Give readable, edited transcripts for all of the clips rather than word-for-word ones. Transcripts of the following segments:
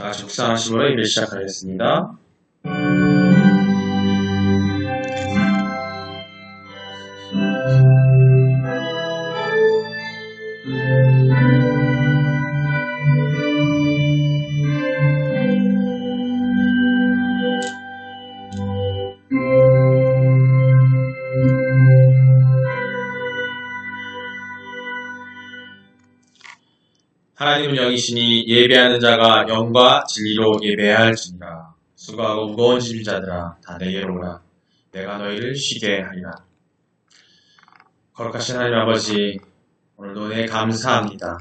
다 같이 묵상하심으로 예배 시작하겠습니다. 하나님은 영이시니 예배하는 자가 영과 진리로 예배해야 할지니라. 수고하고 무거운 짐진 자들아 다 내게로 오라. 내가 너희를 쉬게 하리라. 거룩하신 하나님 아버지, 오늘도 은혜에 감사합니다.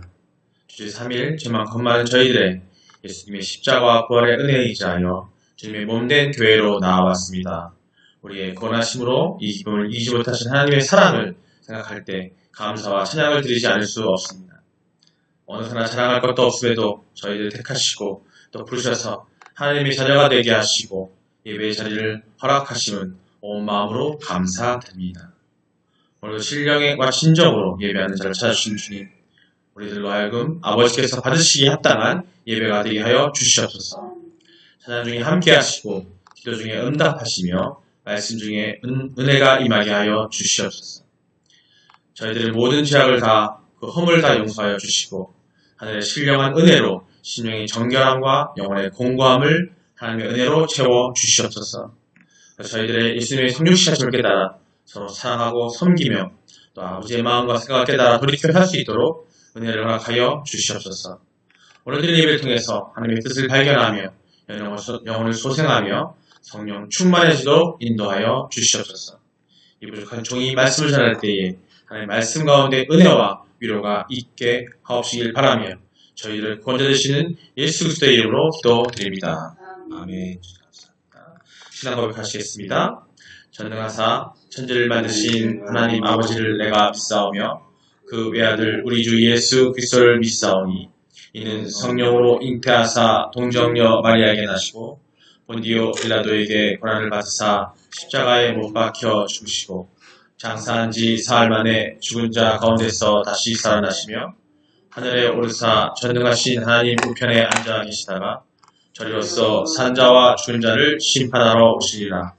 주일 3일 죄만 겁많은 저희들의 예수님의 십자가와 부활의 은혜에 의지하여 주님의 몸된 교회로 나와왔습니다. 우리의 권하심으로 이 기쁨을 이기지 못하신 하나님의 사랑을 생각할 때 감사와 찬양을 드리지 않을 수 없습니다. 어느 하나 자랑할 것도 없음에도 저희를 택하시고 또 부르셔서 하나님의 자녀가 되게 하시고 예배의 자리를 허락하심은 온 마음으로 감사드립니다. 오늘도 신령과 진정으로 예배하는 자를 찾아주신 주님, 우리들로 하여금 아버지께서 받으시기에 합당한 예배가 되게 하여 주시옵소서. 찬양 중에 함께 하시고 기도 중에 응답하시며 말씀 중에 은혜가 임하게 하여 주시옵소서. 저희들의 모든 죄악을 다 그 허물 다 용서하여 주시고 하늘의 신령한 은혜로 심령의 정결함과 영혼의 공고함을 하나님의 은혜로 채워 주시옵소서. 저희들의 예수님의 성육신하심을 깨달아 서로 사랑하고 섬기며 또 아버지의 마음과 생각을 깨달아 돌이켜 할 수 있도록 은혜를 허락하여 주시옵소서. 오늘 드린 예배를 통해서 하나님의 뜻을 발견하며 영혼을 소생하며 성령 충만해지도록 인도하여 주시옵소서. 이 부족한 종이 말씀을 전할 때에 하나님의 말씀 가운데 은혜와 위로가 있게 하옵시길 바라며 저희를 구원자되시는 예수 그리스도의 이름으로 기도드립니다. 아멘. 감사합니다. 신앙 고백하시겠습니다. 전능하사 천지를 만드신 하나님 아버지를 내가 믿사오며 그 외아들 우리 주 예수 그리스도를 믿사오니 이는 성령으로 잉태하사 동정녀 마리아에게 나시고 본디오 빌라도에게 고난을 받으사 십자가에 못 박혀 죽으시고 장사한 지 사흘 만에 죽은 자 가운데서 다시 살아나시며 하늘에 오르사 전능하신 하나님 우편에 앉아 계시다가 저리로서 산자와 죽은 자를 심판하러 오시리라.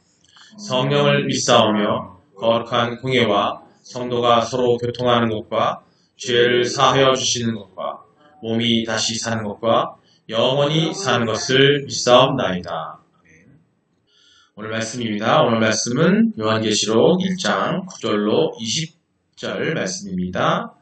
성령을 믿사오며 거룩한 공예와 성도가 서로 교통하는 것과 죄를 사하여 주시는 것과 몸이 다시 사는 것과 영원히 사는 것을 믿사옵나이다. 오늘 말씀입니다. 오늘 말씀은 요한계시록 1장 9절로 20절 말씀입니다.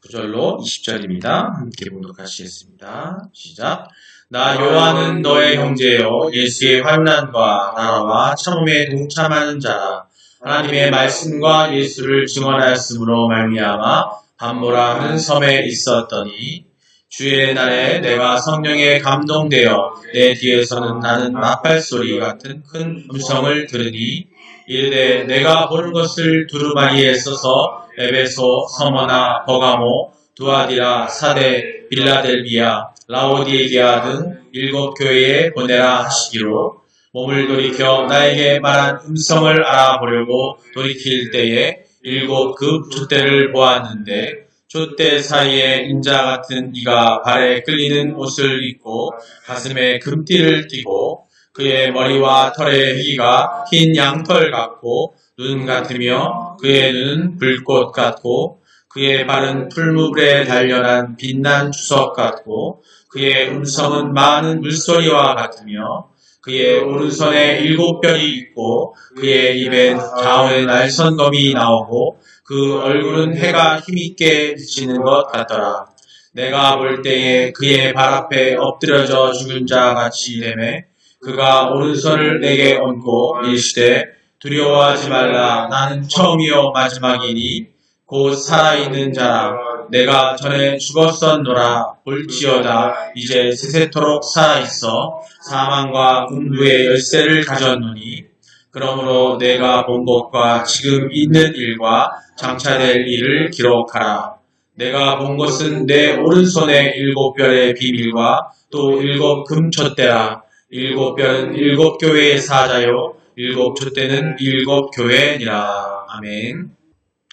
9절로 20절입니다. 함께 봉독하시겠습니다. 시작. 나 요한은 너의 형제요 예수의 환난과 나라와 참음에 동참하는 자라. 하나님의 말씀과 예수를 증언하였으므로 말미암아 밤모라 하는 섬에 있었더니 주일의 날에 내가 성령에 감동되어 내 뒤에서는 나는 나팔소리 같은 큰 음성을 들으니 이르되 내가 보는 것을 두루마리에 써서 에베소, 서머나, 버가모, 두아디라, 사데, 빌라델비아, 라오디게아 등 7 교회에 보내라 하시기로 몸을 돌이켜 나에게 말한 음성을 알아보려고 돌이킬 때에 7 급 촛대를 보았는데 촛대 사이에 인자 같은 이가 발에 끌리는 옷을 입고 가슴에 금띠를 띠고 그의 머리와 털의 희가 흰 양털 같고 눈 같으며 그의 눈은 불꽃 같고 그의 발은 풀무불에 단련한 빛난 주석 같고 그의 음성은 많은 물소리와 같으며 그의 오른손에 7 별이 있고 그의 입에 좌우의 날선검이 나오고 그 얼굴은 해가 힘있게 비치는 것 같더라. 내가 볼 때에 그의 발 앞에 엎드려져 죽은 자 같이 되매 그가 오른손을 내게 얹고 이르시되 두려워하지 말라. 나는 처음이요 마지막이니 곧 살아있는 자라. 내가 전에 죽었었노라. 볼지어다 이제 세세토록 살아있어 사망과 음부의 열쇠를 가졌노니 그러므로 내가 본 것과 지금 있는 일과 장차될 일을 기록하라. 내가 본 것은 내 오른손에 7별의 비밀과 또 7 금촛대라. 7별은 7 교회의 사자요 7 촛대는 7 교회니라. 아멘.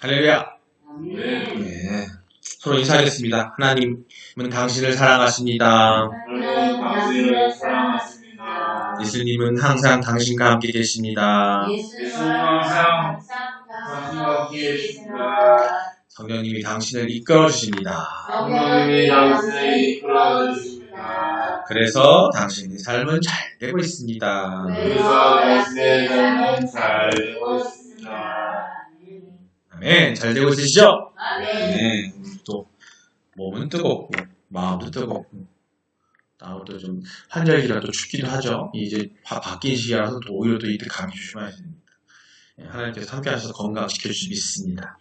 할렐루야. 아멘. 네. 서로 인사하겠습니다. 하나님은 당신을 사랑하십니다. 하나님은 당신을 사랑하십니다. 예수님은 항상 당신과 함께 계십니다. 예수님은 항상 당신과 함께 계십니다. 성령님이 당신을 이끌어 주십니다. 성령님이 당신을 이끌어 주십니다. 그래서 당신의 삶은 잘 되고 있습니다. 그래서 당신의 삶은 잘 되고 있습니다. 아멘. 잘 되고 있으시죠? 아멘. 네. 또 몸은 뜨겁고 마음도 뜨겁고 다음부터 좀 환절기라 또 춥기도 하죠. 이제 바뀐 시기라서 또 오히려 또 이때 감기 조심해야 됩니다. 예, 하나님께서 함께 하셔서 건강 지켜주시 믿습니다.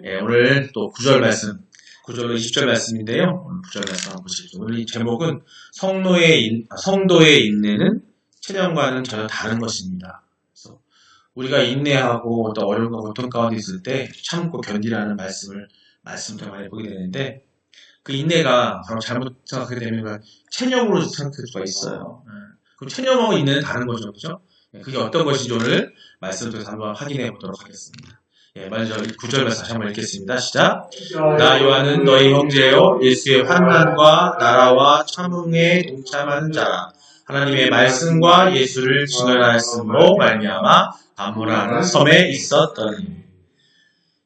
예, 오늘 또 9절 말씀, 9절로 20절 말씀인데요. 오늘 9절 말씀 한번 보시죠. 오늘 이 제목은 성도의 인내는 체념과는 전혀 다른 것입니다. 그래서 우리가 인내하고 어떤 어려움과 고통 가운데 있을 때 참고 견디라는 말씀도 많이 보게 되는데 그 인내가 바로 잘못 생각하게 되면 체념으로 생각할 수가 있어요. 그럼 체념하고 인내는 다른 거죠. 그죠? 그게 어떤 것인지 오늘 말씀을 통해서 한번 확인해 보도록 하겠습니다. 예, 먼저 9절 말씀 다시 한번 읽겠습니다. 시작. 나 요한은 너희 형제요 예수의 환난과 나라와 참음에 동참하는 자라. 하나님의 말씀과 예수를 증언하였으므로 말미암아 담보라는 섬에 있었더니.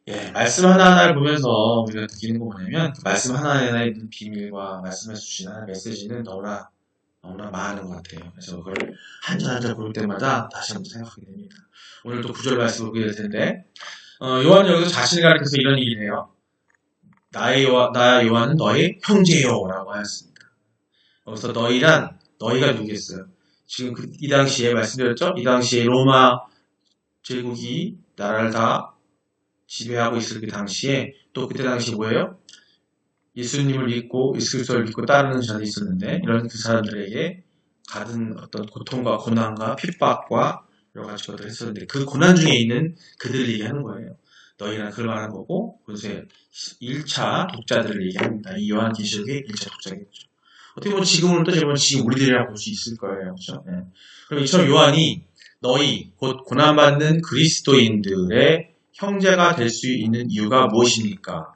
예, 말씀 하나하나를 보면서 우리가 느끼는 거 뭐냐면 그 말씀 하나하나에 있는 비밀과 말씀에서 주시는 메시지는 너무나 많은 것 같아요. 그래서 그걸 한 절 한 절 볼 때마다 다시 한번 생각하게 됩니다. 오늘 또 9절 말씀을 보게 될 텐데 요한은 여기서 자신을 가리켜서 이런 얘기를 해요. 나 요한은 너의 형제요 라고 하였습니다. 여기서 너희가 누구겠어요? 지금 이 당시에 말씀드렸죠? 이 당시에 로마 제국이 나라를 다 지배하고 있을 그 당시에 또 그때 당시 뭐예요? 예수님을 믿고 예수 그리스도를 믿고 따르는 자들이 있었는데 이런 그 사람들에게 받은 어떤 고통과 고난과 핍박과 여러 가지 것들을 했었는데 그 고난 중에 있는 그들을 얘기하는 거예요. 너희는 그걸 말하는 거고 그래서 1차 독자들을 얘기합니다. 이 요한계시록의 1차 독자겠죠. 어떻게 보면 지금은 또 지금 우리들이라고 볼 수 있을 거예요. 그렇죠? 네. 그럼 이처럼 요한이 너희 곧 고난받는 그리스도인들의 형제가 될 수 있는 이유가 무엇입니까?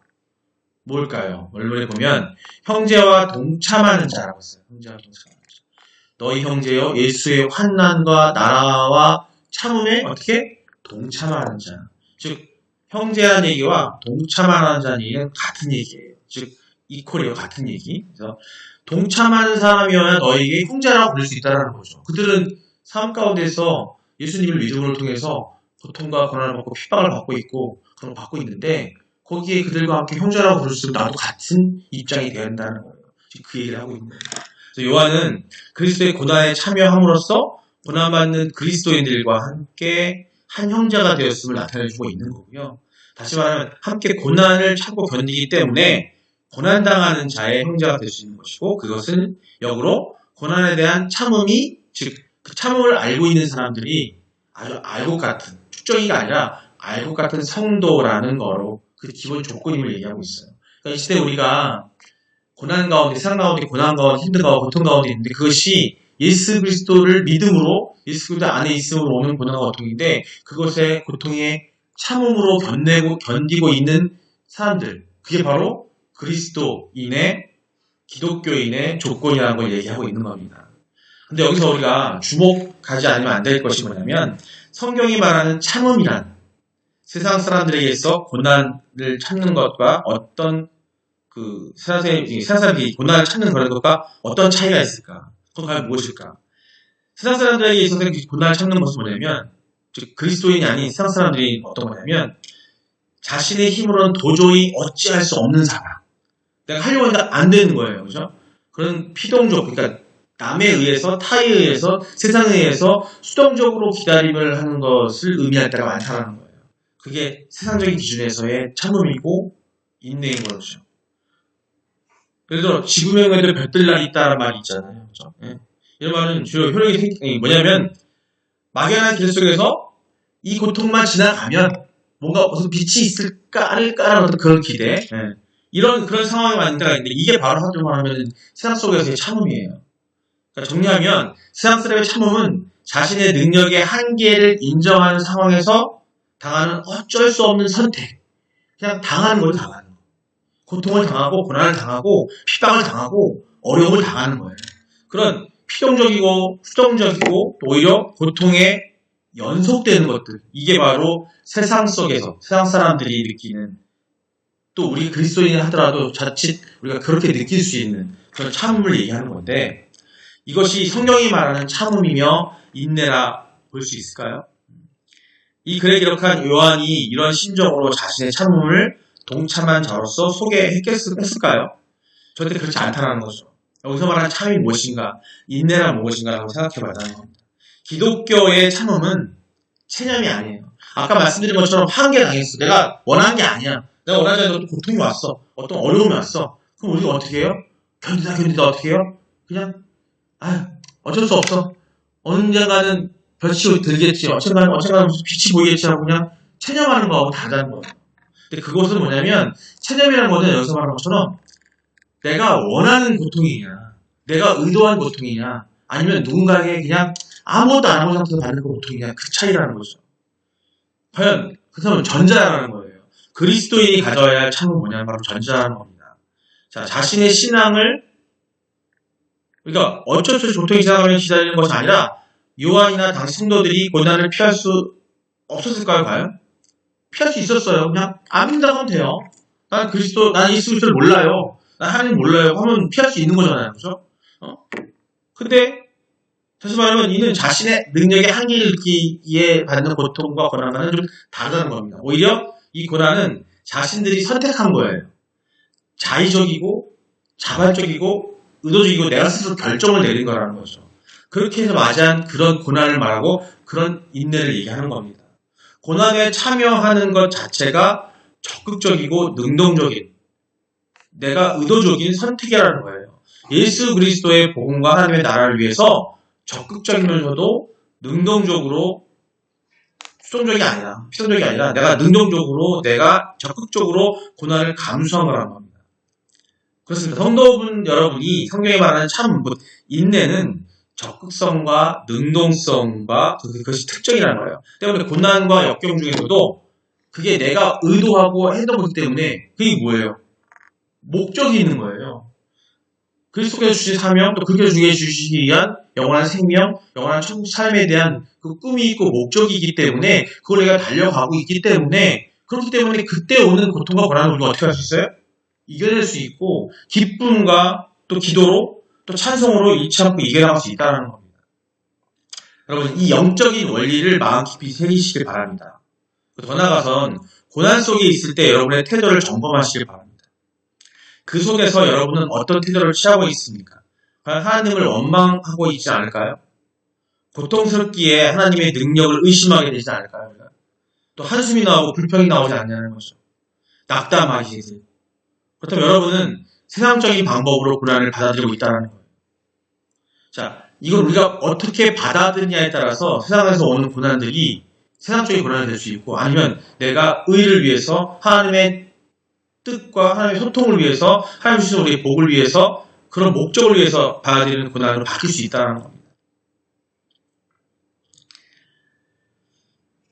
뭘까요? 원문에 보면 형제와 동참하는 자라고 했어요. 형제와 동참하는 자. 너희 형제여 예수의 환난과 나라와 참음에 어떻게? 동참하는 자. 즉 형제라는 얘기와 동참하는 자는 얘기는 같은 얘기예요. 즉 이퀄이요 같은 얘기. 그래서 동참하는 사람이어야 너에게 형제라고 부를 수 있다는 거죠. 그들은 삶 가운데서 예수님을 믿음으로 통해서 고통과 고난을 받고 핍박을 받고 있고 그런 거 받고 있는데 거기에 그들과 함께 형제라고 부를수록 나도 같은 입장이 되어야 한다는 거예요. 지금 그 얘기를 하고 있는 거예요. 그래서 요한은 그리스도의 고난에 참여함으로써 고난받는 그리스도인들과 함께 한 형제가 되었음을 나타내주고 있는 거고요. 다시 말하면 함께 고난을 참고 견디기 때문에 고난당하는 자의 형제가 될 수 있는 것이고 그것은 역으로 고난에 대한 참음이 즉 그 참음을 알고 있는 사람들이 아주 알곡 같은 축적이가 아니라 알곡 같은 성도라는 거로 그 기본 조건임을 얘기하고 있어요. 그러니까 이 시대 우리가 고난 가운데, 세상 가운데, 고난 가운데, 힘든 가운데, 고통 가운데 있는데 그것이 예수 그리스도를 믿음으로 예수 그리스도 안에 있음으로 오는 고난과 고통인데 그것의 고통에 참음으로 견디고 있는 사람들 그게 바로 그리스도인의 기독교인의 조건이라는 걸 얘기하고 있는 겁니다. 근데 여기서 우리가 주목하지 않으면 안 될 것이 뭐냐면 성경이 말하는 참음이란 세상 사람들에게서 고난을 참는 것과 어떤 그 세상 사람들이 고난을 참는 그런 것과 어떤 차이가 있을까? 그건 과연 무엇일까? 세상 사람들에게 있어서 고난을 참는 것은 뭐냐면 즉 그리스도인이 아닌 세상 사람들이 어떤 거냐면 자신의 힘으로는 도저히 어찌할 수 없는 사람. 내가 하려고 하니까 안 되는 거예요. 그죠? 그런 피동적, 그러니까 남에 의해서, 타에 의해서, 세상에 의해서 수동적으로 기다림을 하는 것을 의미할 때가 많다는 거예요. 그게 세상적인 기준에서의 참음이고 인내인 거죠. 예를 들어 지구의 영에도 별들 날이 있다는 말이 있잖아요. 그죠? 예. 이런 말은 주로 효력이 뭐냐면 막연한 길 속에서 이 고통만 지나가면 뭔가 무슨 빛이 있을까 아닐까라는 어떤 그런 기대 그런 상황이 맞는 때가 있는데 이게 바로 하죠 말하면 세상 속에서의 참음이에요. 그러니까 정리하면 세상 사람의 참음은 자신의 능력의 한계를 인정하는 상황에서 당하는 어쩔 수 없는 선택 그냥 당하는 걸 당하는 거 고통을 당하고 고난을 당하고 핍박을 당하고 어려움을 당하는 거예요. 그런 필연적이고 수동적이고 또 오히려 고통에 연속되는 것들, 이게 바로 세상 속에서 세상 사람들이 느끼는, 또 우리 그리스도인 하더라도 자칫 우리가 그렇게 느낄 수 있는 그런 참음을 얘기하는 건데, 이것이 성경이 말하는 참음이며 인내라 볼 수 있을까요? 이 글에 기록한 요한이 이런 심정으로 자신의 참음을 동참한 자로서 소개했을까요? 절대 그렇지 않다는 거죠. 여기서 말하는 참음이 무엇인가, 인내란 무엇인가라고 생각해봐야 합니다. 기독교의 참음은 체념이 아니에요. 아까 말씀드린 것처럼 한계당했어. 내가 원한 게 아니야. 내가 원하지 않는 고통이 왔어. 어떤 어려움이 왔어. 그럼 우리가 어떻게 해요? 견디다 어떻게 해요? 그냥 어쩔 수 없어. 언젠가는 볕이 들겠지. 언젠가는 무슨 빛이 보이겠지 하고 그냥 체념하는 거하고 다르다는 거예요. 근데 그것은 뭐냐면, 체념이라는 거는 여기서 말하는 것처럼 내가 원하는 고통이냐, 내가 의도한 고통이냐, 아니면 누군가에게 그냥 아무것도 안 하고 상태에서 받는 고통이냐, 그 차이라는 거죠. 과연 그 사람은 전자라는 거예요. 그리스도인이 가져야 할 참은 뭐냐면 바로 전자라는 겁니다. 자, 자신의 신앙을, 그러니까 어쩔 수 없이 고통이 지나가면 기다리는 것이 아니라, 요한이나 당시 성도들이 고난을 피할 수 없었을까요, 과연? 피할 수 있었어요. 그냥 안 믿는다고 하면 돼요. 난 예수 그리스도를 몰라요. 난 하나님 몰라요. 하면 피할 수 있는 거잖아요. 그죠? 근데, 다시 말하면 이는 자신의 능력의 한계를 느끼기에 받는 고통과 고난과는 좀 다르다는 겁니다. 오히려 이 고난은 자신들이 선택한 거예요. 자의적이고, 자발적이고, 의도적이고, 내가 스스로 결정을 내린 거라는 거죠. 그렇게 해서 맞이한 그런 고난을 말하고 그런 인내를 얘기하는 겁니다. 고난에 참여하는 것 자체가 적극적이고 능동적인, 내가 의도적인 선택이라는 거예요. 예수 그리스도의 복음과 하나님의 나라를 위해서 적극적이면서도 능동적으로, 수동적이 아니라, 피동적이 아니라 내가 능동적으로, 내가 적극적으로 고난을 감수한 거라는 겁니다. 그렇습니다. 성도분 여러분이 성경에 말하는 참 인내는 적극성과 능동성과 그것이 특징이라는 거예요. 때문에 고난과 역경 중에서도 그게 내가 의도하고 했던 거기 때문에 그게 뭐예요? 목적이 있는 거예요. 그리스도께서 주신 사명, 또 그리스도께서 주시기 위한 영원한 생명, 영원한 천국 삶에 대한 그 꿈이 있고 목적이기 때문에 그걸 내가 달려가고 있기 때문에, 그렇기 때문에 그때 오는 고통과 고난을 우리가 어떻게 할 수 있어요? 이겨낼 수 있고 기쁨과 또 기도로 또 찬송으로 잃지 않고 이겨나갈 수 있다는 겁니다. 여러분, 이 영적인 원리를 마음 깊이 새기시길 바랍니다. 더 나아가선 고난 속에 있을 때 여러분의 태도를 점검하시길 바랍니다. 그 속에서 여러분은 어떤 태도를 취하고 있습니까? 과연 하나님을 원망하고 있지 않을까요? 고통스럽기에 하나님의 능력을 의심하게 되지 않을까요? 또 한숨이 나오고 불평이 나오지 않냐는 거죠. 낙담하시지. 그렇다면 여러분은 세상적인 방법으로 고난을 받아들이고 있다는 거예요. 자, 이걸 우리가 어떻게 받아들이냐에 따라서 세상에서 오는 고난들이 세상적인 고난이 될 수 있고, 아니면 내가 의를 위해서, 하나님의 뜻과 하나님의 소통을 위해서, 하나님 주신 우리의 복을 위해서, 그런 목적을 위해서 받아들이는 고난으로 바뀔 수 있다는 겁니다.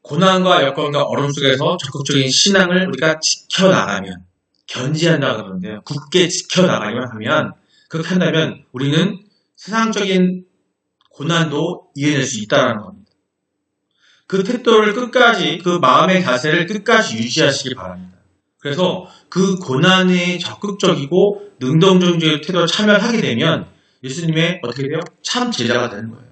고난과 여건과 어려움 속에서 적극적인 신앙을 우리가 지켜나가면, 견지한다 그러는데요. 굳게 지켜나가려면 하면, 그렇게 한다면 우리는 세상적인 고난도 이겨낼 수 있다는 겁니다. 그 태도를 끝까지, 그 마음의 자세를 끝까지 유지하시길 바랍니다. 그래서 그 고난에 적극적이고 능동적인 태도로 참여하게 되면 예수님의 어떻게 돼요? 참 제자가 되는 거예요.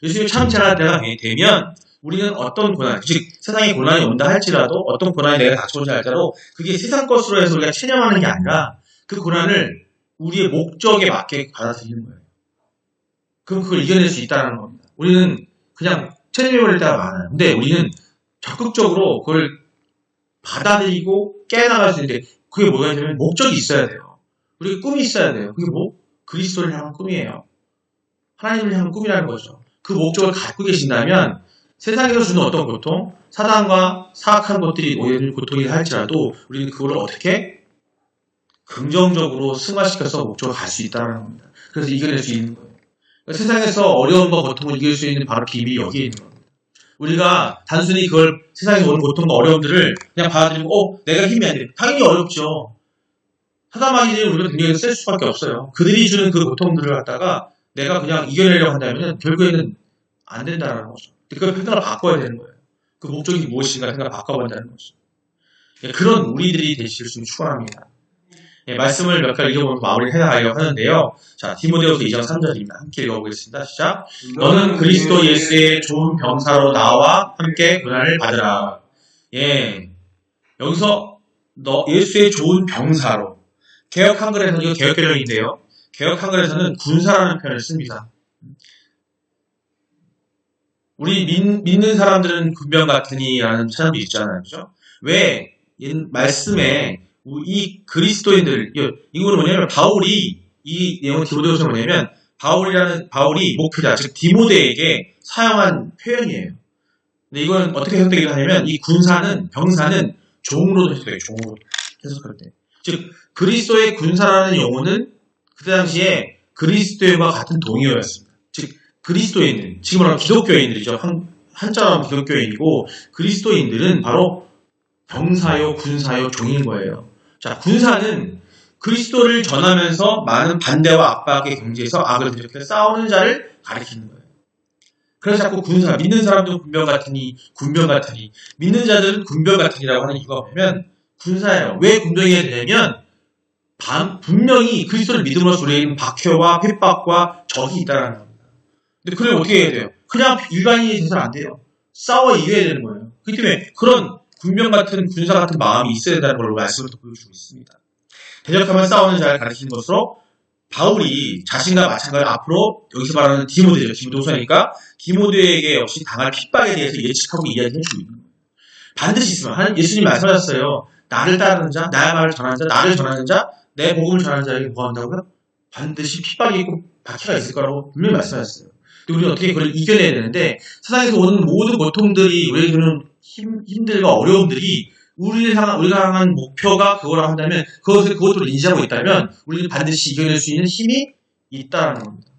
예수님의 참 제자가 되면 우리는 어떤 고난, 즉 세상에 고난이 온다 할지라도, 어떤 고난이 내가 닥쳐오지 할지라도 그게 세상 것으로 해서 우리가 체념하는 게 아니라 그 고난을 우리의 목적에 맞게 받아들이는 거예요. 그럼 그걸 이겨낼 수 있다는 겁니다. 우리는 그냥 체념해버릴 때가 많아요. 근데 우리는 적극적으로 그걸 받아들이고 깨나갈 수 있는데, 그게 뭐가 되면 목적이 있어야 돼요. 우리가 꿈이 있어야 돼요. 그게 뭐? 그리스도를 향한 꿈이에요. 하나님을 향한 꿈이라는 거죠. 그 목적을 갖고 계신다면 세상에서 주는 어떤 고통, 사단과 사악한 것들이 오히려 고통이 할지라도 우리는 그걸 어떻게 긍정적으로 승화시켜서 목적을 갈 수 있다는 겁니다. 그래서 이겨낼 수 있는 거예요. 그러니까 세상에서 어려움과 고통을 이길 수 있는 바로 비밀이 여기에 있는 겁니다. 우리가 단순히 그걸, 세상에서 오는 고통과 어려움들을 그냥 받아들이고 내가 힘이 안 돼. 당연히 어렵죠. 사단마귀들이 우리가 능력을 쓸 수밖에 없어요. 그들이 주는 그 고통들을 갖다가 내가 그냥 이겨내려고 한다면 결국에는 안 된다는 거죠. 그 생각을 바꿔야 되는 거예요. 그 목적이 무엇인가 생각을 바꿔본다는 거죠. 그런 우리들이 되실 수 있는 축원합니다. 말씀을 몇 가지 읽어보면서 마무리해 나가려고 하는데요. 자, 디모데후서 2장 3절입니다. 함께 읽어보겠습니다. 시작. 너는 그리스도 예수의 좋은 병사로 나와 함께 고난을 받으라. 예, 여기서 너 예수의 좋은 병사로, 개역 한글에서는, 이거 개역 개정인데요. 개역 한글에서는 군사라는 표현을 씁니다. 우리 믿는 사람들은 군병 같으니라는 찬양도 있잖아요. 그죠? 왜 말씀에 이 그리스도인들, 이거는 뭐냐면 바울이, 이 내용을 디모데후서 뭐냐면 바울이 목표자, 즉 디모데에게 사용한 표현이에요. 근데 이건 어떻게 해석되기도 하냐면 이 군사는, 병사는 종으로도 해석돼요. 종으로 해석할 때. 즉 그리스도의 군사라는 용어는 그때 당시에 그리스도와 같은 동의어였습니다. 즉 그리스도인들, 지금 말하면 기독교인들이죠. 한자로 하면 기독교인이고, 그리스도인들은 바로 병사요, 군사요, 종인 거예요. 자, 군사는 그리스도를 전하면서 많은 반대와 압박에 경지해서 악을 들이켜 싸우는 자를 가리키는 거예요. 그래서 자꾸 군사, 믿는 사람도 군병 같으니, 믿는 자들은 군병 같으니라고 하는 이유가 뭐냐면, 군사예요. 왜 군병이 되냐면, 분명히 그리스도를 믿음으로써 우리에게는 박해와 핍박과 적이 있다는 겁니다. 근데 그럼 어떻게 해야 돼요? 그냥 일반인이 돼서는 안 돼요. 싸워 이겨야 되는 거예요. 그렇기 때문에 그런 군병 같은, 군사 같은 마음이 있어야 된다는 걸로 말씀을 또 보여주고 있습니다. 대적하면 싸우는 자를 가리키는 것으로 바울이 자신과 마찬가지로 앞으로 여기서 말하는 디모데죠. 디모데후서니까 디모데에게 역시 당할 핍박에 대해서 예측하고 이야기해주고 있는 거예요. 반드시 있으면 예수님 말씀하셨어요. 나를 따르는 자, 나의 말을 전하는 자, 나를 전하는 자, 내 복음을 전하는 자에게 뭐 한다고요? 반드시 핍박이 있고 박해가 있을 거라고 분명히 말씀하셨어요. 근데 우리는 어떻게 그걸 이겨내야 되는데, 세상에서 오는 모든 고통들이, 우리에게 주는 힘들과 어려움들이 우리가 향한 목표가 그거라고 한다면, 그것들을 인지하고 있다면 우리는 반드시 이겨낼 수 있는 힘이 있다는 겁니다.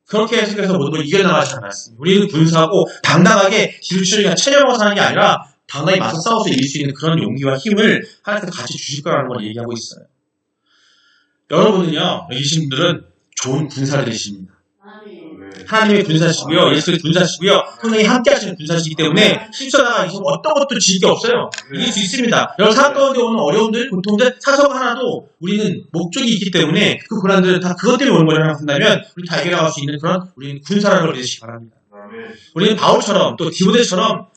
그렇게 해석해서 모든 걸 이겨나가지 않았습니다. 우리는 군사고 당당하게 기술치를 체념하고 사는 게 아니라 당당히 맞서 싸워서 이길 수 있는 그런 용기와 힘을 하나님께서 같이 주실 거라는 걸 얘기하고 있어요. 여러분은요, 여기 계신 분들은 좋은 군사를 되십니다. 하나님의 군사시고요, 예수의 군사시고요, 성령이 함께 하시는 군사시기 때문에 실천하가 어떤 것도 질 게 없어요. 이길 수 있습니다. 여러분 삶 가운데 오는 어려움들, 고통들, 사석 하나도 우리는 목적이 있기 때문에 그 고난들은 다 그것 때문에 오는 거라고 한다면 우리 다 해결할 수 있는 그런 우리는 군사라는 걸 믿으시기 바랍니다. 우리는 바울처럼 또 디모데처럼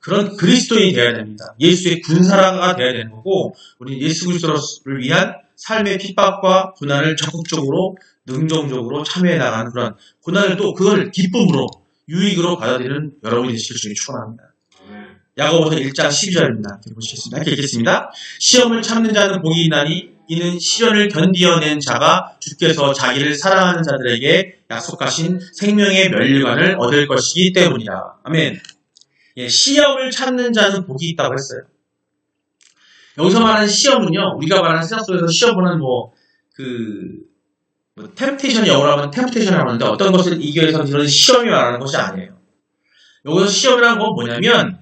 그런 그리스도인이 되어야 됩니다. 예수의 군사가 되어야 되는 거고, 우리는 예수 그리스도를 위한 삶의 핍박과 고난을 적극적으로 능동적으로 참여해 나가는 그런 고난을 또 그걸 기쁨으로 유익으로 받아들이는 여러분이 되시길 주님 축원합니다. 야고보서 1장 12절입니다. 보시겠습니다. 함께 읽겠습니다. 시험을 참는 자는 복이 있나니 이는 시련을 견디어낸 자가 주께서 자기를 사랑하는 자들에게 약속하신 생명의 멸류관을 얻을 것이기 때문이라. 아멘. 예, 시험을 참는 자는 복이 있다고 했어요. 여기서 말하는 시험은요, 우리가 말하는 세상 속에서 시험 보는 템프테이션 영어로 하면 템프테이션이라고 하는데 어떤 것을 이기기 위해서 이런 시험이 말하는 것이 아니에요. 여기서 시험이라는 건 뭐냐면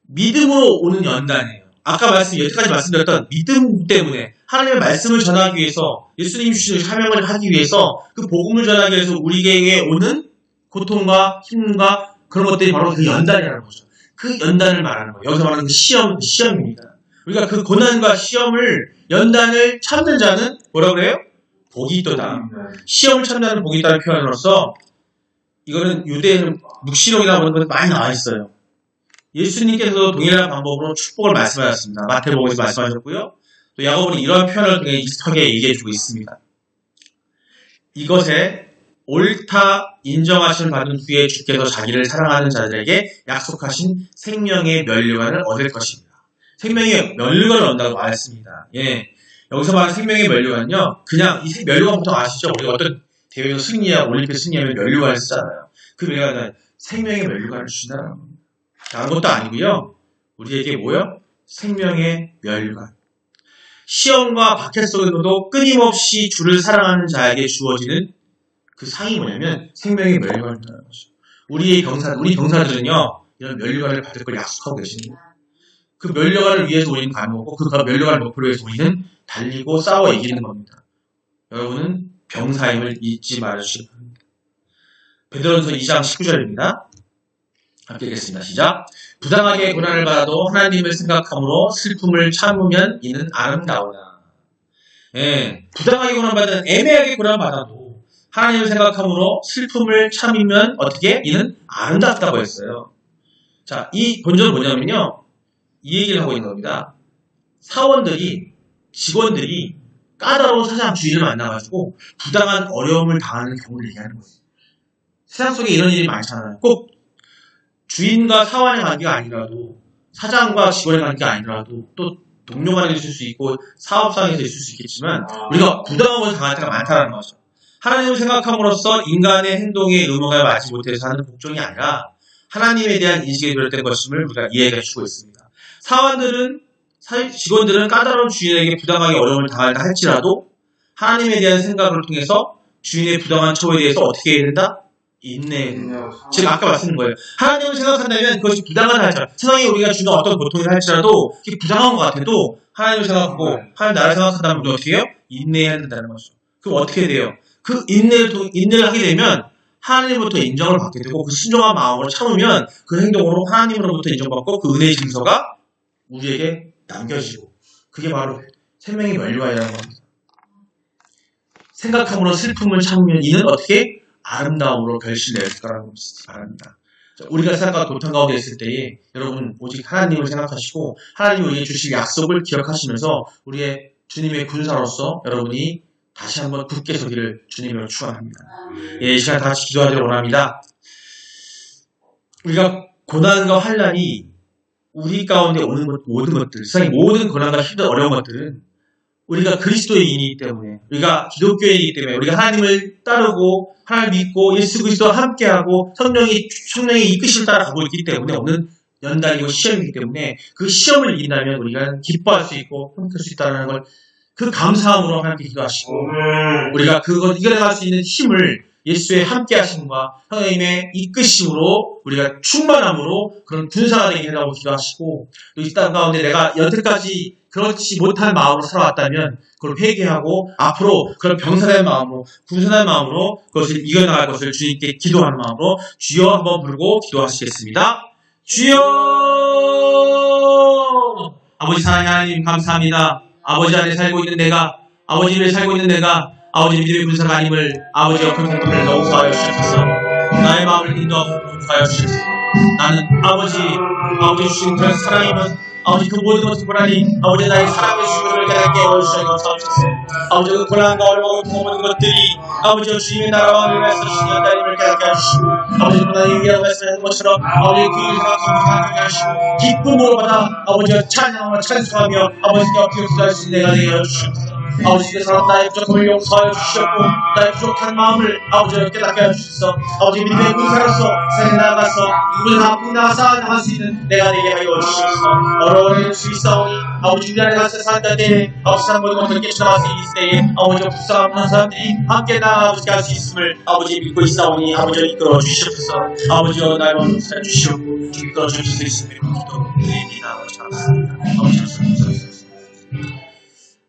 믿음으로 오는 연단이에요. 아까 여태까지 말씀드렸던 믿음 때문에 하나님의 말씀을 전하기 위해서, 예수님이 주신 사명을 하기 위해서, 그 복음을 전하기 위해서 우리에게 오는 고통과 힘과 그런 것들이 바로 그 연단이라는 거죠. 그 연단을 말하는 거예요. 여기서 말하는 그 시험입니다. 우리가 그 고난과 연단을 참는 자는 뭐라고 그래요? 복이 있도다. 시험을 참는 복이 있다는 표현으로서, 이거는 유대인 묵시록이나 그런 것들 많이 나와 있어요. 예수님께서도 동일한 방법으로 축복을 말씀하셨습니다. 마태복음에서 말씀하셨고요. 또 야고보는 이런 표현을 통해 익숙하게 얘기해주고 있습니다. 이것에 옳다 인정하심을 받은 후에 주께서 자기를 사랑하는 자들에게 약속하신 생명의 멸류관을 얻을 것입니다. 생명의 멸류관을 얻는다고 말했습니다. 예. 여기서 말하는 생명의 멸류관은요, 그냥 이 멸류관 보통 아시죠? 우리가 어떤 대회에서 승리하고 올림픽 승리하면 멸류관을 쓰잖아요. 그 멸류관은 생명의 멸류관을 주신다는 겁니다. 다른 것도 아니고요. 우리에게 뭐요? 생명의 멸류관. 시험과 박해 속에서도 끊임없이 주를 사랑하는 자에게 주어지는 그 상이 뭐냐면 생명의 멸류관이라는 거죠. 우리 병사들은요, 이런 멸류관을 받을 걸 약속하고 계십니다. 그 면류관을 위해서 우리는 가는 거고 그 면류관을 목표로 해서 우리는 달리고 싸워 이기는 겁니다. 여러분은 병사임을 잊지 말아주시기 바랍니다. 베드로전서 2장 19절입니다. 함께 읽겠습니다. 시작. 부당하게 고난을 받아도 하나님을 생각함으로 슬픔을 참으면 이는 아름다우나. 예, 부당하게 고난받은 애매하게 고난받아도 하나님을 생각함으로 슬픔을 참으면 어떻게? 이는 아름답다고 했어요. 자, 이 본절은 뭐냐면요. 이 얘기를 하고 있는 겁니다. 사원들이, 직원들이 까다로운 사장 주인을 만나가지고 부당한 어려움을 당하는 경우를 얘기하는 거예요. 세상 속에 이런 일이 많잖아요. 꼭 주인과 사원의 관계가 아니라도 사장과 직원의 관계가 아니라도 또 동료 간에도 있을 수 있고 사업상에서 있을 수 있겠지만 우리가 부당한 것을 당할 때가 많다는 거죠. 하나님을 생각함으로써 인간의 행동에 의무가 맞지 못해서 하는 복종이 아니라 하나님에 대한 인식에 비롯된 것임을 우리가 이해해 주고 있습니다. 직원들은 까다로운 주인에게 부당하게 어려움을 당한다 할지라도 하나님에 대한 생각을 통해서 주인의 부당한 처우에 대해서 어떻게 해야 된다? 인내해야 된다. 지금 아까 말씀드린 거예요. 하나님을 생각한다면 그것이 부당하다 할지라도 세상에 우리가 주는 어떤 고통을 할지라도 그게 부당한 것 같아도 하나님을 생각하고 하나님 나라를 생각한다면 우리가 어떻게 해요? 인내해야 된다는 거죠. 그럼 어떻게 돼요? 그 인내를 하게 되면 하나님으로부터 인정을 받게 되고 그 신중한 마음으로 참으면 그 행동으로 하나님으로부터 인정받고 그 은혜의 증서가 우리에게 남겨지고 그게 바로 생명의 면류관이라는 겁니다. 생각함으로 슬픔을 참으면 이는 어떻게? 아름다움으로 결실낼 거라는 것을 바랍니다. 우리가 생각과 고통 가운데 있을 때에 여러분 오직 하나님을 생각하시고 하나님이 우리에게 주실 약속을 기억하시면서 우리의 주님의 군사로서 여러분이 다시 한번 굳게 서기를 주님으로 축원합니다. 이 시간 다 같이 기도하기를 원합니다. 우리가 고난과 환난이 우리 가운데 오는 모든 것들, 세상의 모든 고난과 힘든 어려운 것들은 우리가 그리스도인이기 때문에, 우리가 기독교인이기 때문에, 우리가 하나님을 따르고 하나님을 믿고 예수 그리스도와 함께하고 성령의 이끄심을 따라가고 있기 때문에 오는 연단이고 시험이기 때문에 그 시험을 이긴다면 우리가 기뻐할 수 있고 힘쓸 수 있다는 걸 그 감사함으로 하나님께 기도하시고 우리가 그걸 이겨나갈 수 있는 힘을 예수의 함께 하심과 하나님의 이끄심으로 우리가 충만함으로 그런 군사가 되게 해달라고 기도하시고 또 이 땅 가운데 내가 여태까지 그렇지 못한 마음으로 살아왔다면 그걸 회개하고 앞으로 그런 병사된 마음으로 군사된 마음으로 그것을 이겨나갈 것을 주님께 기도하는 마음으로 주여 한번 부르고 기도하시겠습니다. 주여! 아버지 사랑하는 하나님 감사합니다. 아버지 안에 살고 있는 내가 아버지를 살고 있는 내가 아버지 믿음의 군사가 아님을 아버지와 평생을 용서하여 주셔서 나의 마음을 인도하고 용서하여 주셔서 나는 아버지 주신 그런 사랑이면 아버지 그 모든 것을 보라니 아버지 나의 사랑의 주님을 깨닫게 해주셔서 감사합니다. 아버지 그 고난과 어려운 그 모든 것들이 아버지 주님의 나라와 하늘을 위해서 주신 하나님을 깨닫게 하시고 아버지 고난이 위기라고 말씀하는 것처럼 아버지 그 일을 생각하게 하시고 기쁨으로 받아 아버지와 찬양하며 찬송하며 아버지께 엎드려 기도할 수 있는 내가 되게 해주시옵소서. 아버지께서 나의 부족함을 용서하여 주시었고 나의 부족한 마음을 아버지와 깨닫게 하주셔서 아버지 믿음의 군사로서 세상에 나아가서 누구나 앞으로 나아갈 수 있는 내가 되게 하여 주시옵소서. 어려운 수 있사오니 아버지 우리 안에 가서 살다 때에 아버지 한 모든 것을 깨쳐나갈 수 있을 때에 아버지와 불쌍한 사람들이 함께 나아 아버지께 할 수 있음을 아버지 믿고 있사오니 아버지와 이끌어 주시옵소서. 아버지와 나의 마음을 살려 주시옵고 이끌어 주실 수 있음을 기도드립니다. 아버지 감사합니다. 아버지 감사합니다.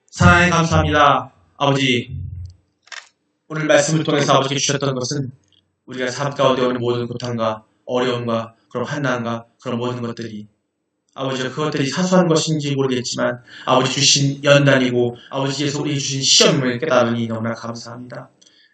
사랑에 감사합니다. 아버지 오늘 말씀을 통해서 아버지께 주셨던 것은 우리가 삶 가운데 오는 모든 고통과 어려움과 그런 환난과 그런 모든 것들이 아버지가 그것들이 사소한 것인지 모르겠지만 아버지 주신 연단이고 아버지께서 우리 주신 시험을 깨달으니 너무나 감사합니다.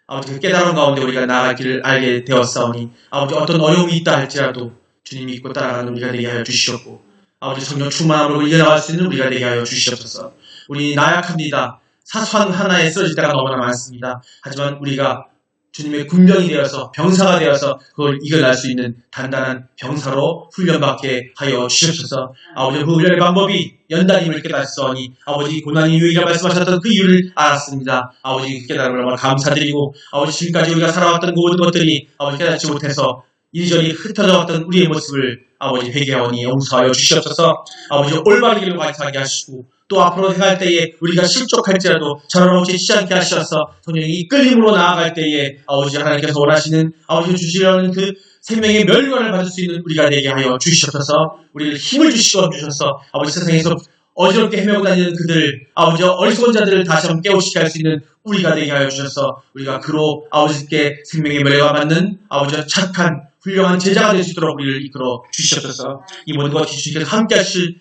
아버지 그 깨달은 가운데 우리가 나아갈 길을 알게 되었사오니 아버지 어떤 어려움이 있다 할지라도 주님 믿고 따라가는 우리가 되게 하여 주시옵고 아버지 성령 충만함으로 이겨나갈 수 있는 우리가 되게 하여 주시옵소서. 우리 나약합니다. 사소한 하나에 쓰러질 때가 너무나 많습니다. 하지만 우리가 주님의 군병이 되어서 병사가 되어서 그걸 이겨낼 수 있는 단단한 병사로 훈련받게 하여 주시옵소서. 아버지 그 훈련의 방법이 연단임을 깨달았으니 아버지 고난이 유익이라 말씀하셨던 그 이유를 알았습니다. 아버지 그 깨달음을 정말 감사드리고 아버지 지금까지 우리가 살아왔던 그 모든 것들이 아버지 깨닫지 못해서 이리저리 흩어져 왔던 우리의 모습을 아버지 회개하오니 용서하여 주시옵소서. 아버지 올바른 길로 가게 하시고 또 앞으로 행할 때에 우리가 실족할지라도 저런 없이 치지 않게 하셔서 성령이 이끌림으로 나아갈 때에 아버지 하나님께서 원하시는 아버지 주시려는 그 생명의 멸관을 받을 수 있는 우리가 되게 하여 주시옵소서. 우리를 힘을 주셔서 아버지 세상에서 어지럽게 헤매고 다니는 그들 아버지 어리석은 자들을 다시 한번 깨우치게 할 수 있는 우리가 되게 하여 주셔서 우리가 그로 아버지께 생명의 멸관 받는 아버지 착한 훌륭한 제자가 될 수 있도록 우리를 이끌어 주시옵소서. 이 모든 것이 주님께서 함께 하실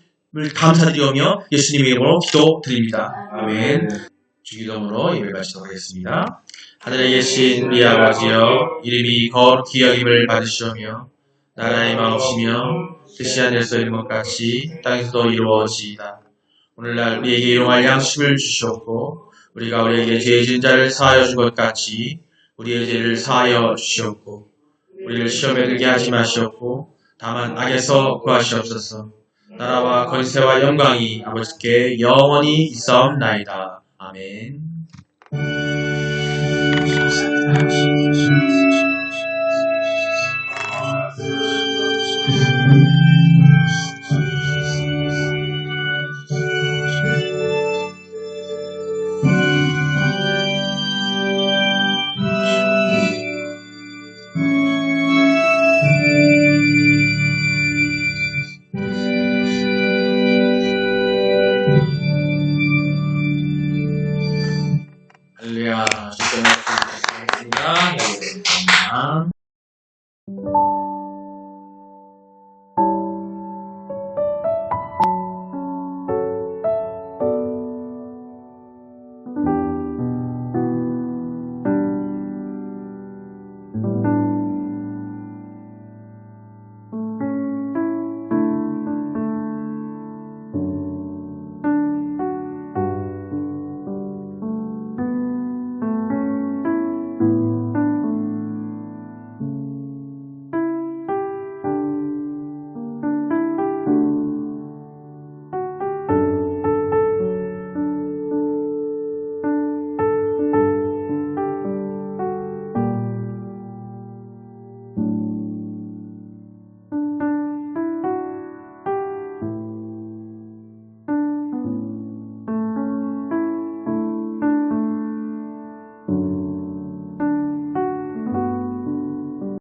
감사드리오며 예수님의 이름으로 기도드립니다. 아멘. 주기도문으로 예배 마치도록 하겠습니다. 하늘에 계신 우리 아버지여, 이름이 거룩히 여김을 받으시오며 나라의 마옵시며 뜻이 하늘에서 이룬 것 같이 땅에서도 이루어지이다. 오늘날 우리에게 일용할 양식을 주시옵고 우리가 우리에게 죄 지은 자를 사하여 준 것 같이 우리의 죄를 사하여 주시옵고 우리를 시험에 들게 하지 마시옵고 다만 악에서 구하시옵소서. 나라와 권세와 영광이 아버지께 영원히 있사옵나이다. 아멘. 할렐루야. 주님께 말씀 드리겠습니다.